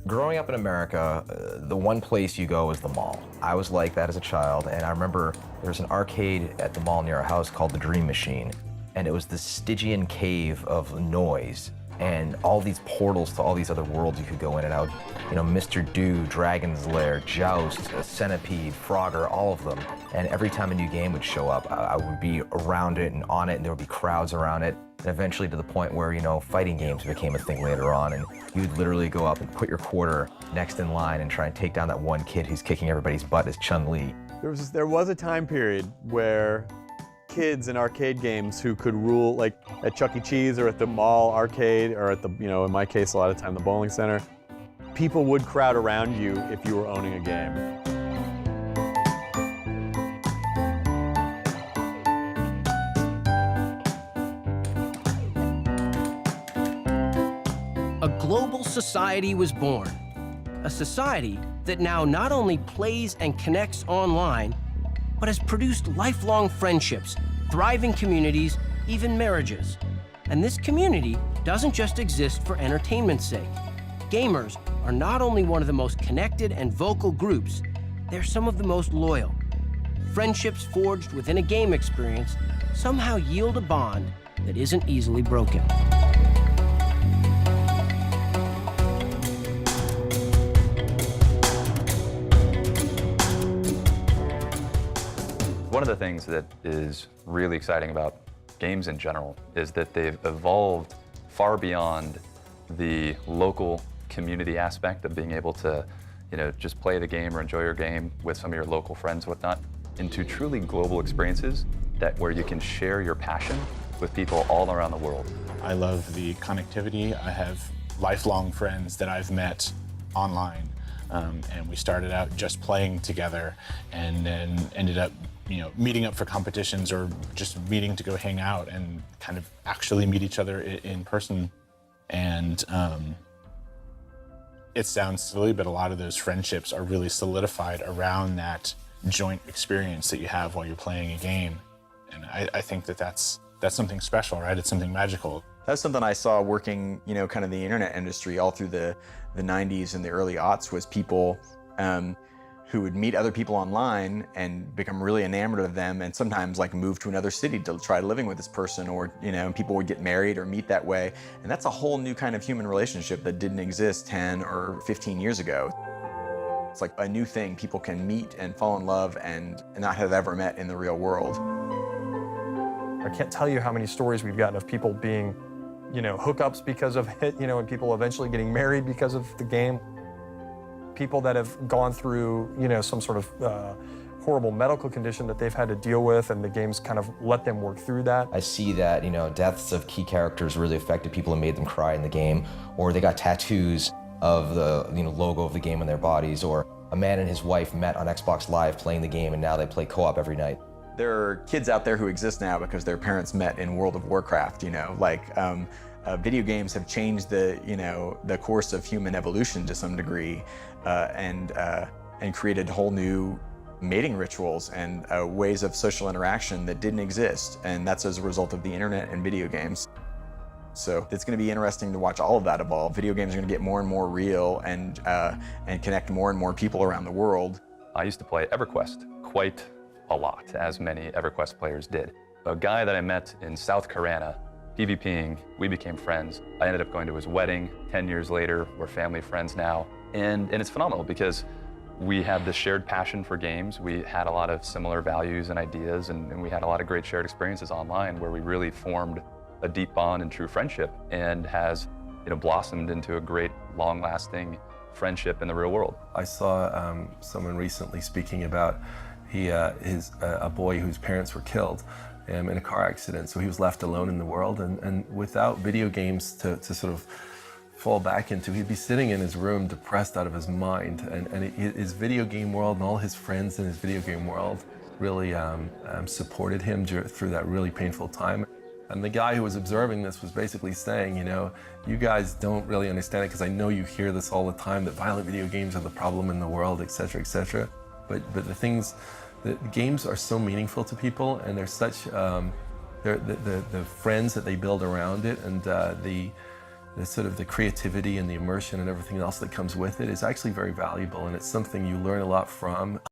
Growing up in America, the one place you go is the mall. I was like that as a child, and I remember there was an arcade at the mall near our house called the Dream Machine, and it was this Stygian cave of noise and all these portals to all these other worlds you could go in and out. You know, Mr. Do, Dragon's Lair, Joust, Centipede, Frogger, all of them. And every time a new game would show up, I would be around it and on it, and there would be crowds around it. And eventually to the point where, you know, fighting games became a thing later on, and you'd literally go up and put your quarter next in line and try and take down that one kid who's kicking everybody's butt as Chun-Li. There was a time period where kids in arcade games who could rule, like at Chuck E. Cheese or at the mall arcade or at the, you know, in my case, a lot of time, the bowling center, people would crowd around you if you were owning a game. A global society was born. A society that now not only plays and connects online, but has produced lifelong friendships, thriving communities, even marriages. And this community doesn't just exist for entertainment's sake. Gamers are not only one of the most connected and vocal groups, they're some of the most loyal. Friendships forged within a game experience somehow yield a bond that isn't easily broken. One of the things that is really exciting about games in general is that they've evolved far beyond the local community aspect of being able to, you know, just play the game or enjoy your game with some of your local friends, whatnot, into truly global experiences where you can share your passion with people all around the world. I love the connectivity. I have lifelong friends that I've met online, and we started out just playing together and then ended up, you know, meeting up for competitions or just meeting to go hang out and kind of actually meet each other in person. And it sounds silly, but a lot of those friendships are really solidified around that joint experience that you have while you're playing a game. And I think that that's something special, right? It's something magical. That's something I saw working, you know, kind of the internet industry all through the 90s and the early aughts, was people who would meet other people online and become really enamored of them, and sometimes like move to another city to try living with this person, or, you know, people would get married or meet that way. And that's a whole new kind of human relationship that didn't exist 10 or 15 years ago. It's like a new thing. People can meet and fall in love and not have ever met in the real world. I can't tell you how many stories we've gotten of people being, you know, hookups because of it, you know, and people eventually getting married because of the game. People that have gone through, you know, some sort of horrible medical condition that they've had to deal with, and the game's kind of let them work through that. I see that, you know, deaths of key characters really affected people and made them cry in the game, or they got tattoos of the, you know, logo of the game on their bodies, or a man and his wife met on Xbox Live playing the game, and now they play co-op every night. There are kids out there who exist now because their parents met in World of Warcraft, you know, like video games have changed the, you know, the course of human evolution to some degree, and created whole new mating rituals and ways of social interaction that didn't exist, and that's as a result of the internet and video games. So it's going to be interesting to watch all of that evolve. Video games are going to get more and more real and connect more and more people around the world. I used to play EverQuest quite a lot, as many EverQuest players did. A guy that I met in South Korea, PvPing, we became friends. I ended up going to his wedding 10 years later. We're family friends now. And it's phenomenal because we had this shared passion for games. We had a lot of similar values and ideas, and we had a lot of great shared experiences online where we really formed a deep bond and true friendship, and has, you know, blossomed into a great, long-lasting friendship in the real world. I saw someone recently speaking about a boy whose parents were killed in a car accident, so he was left alone in the world, and without video games to sort of fall back into, he'd be sitting in his room depressed out of his mind, and his video game world and all his friends in his video game world really supported him through that really painful time. And the guy who was observing this was basically saying, you know, you guys don't really understand it, because I know you hear this all the time, that violent video games are the problem in the world, etc., etc. But the things, the games are so meaningful to people, and they're such, the friends that they build around it, and the sort of the creativity and the immersion and everything else that comes with it is actually very valuable, and it's something you learn a lot from.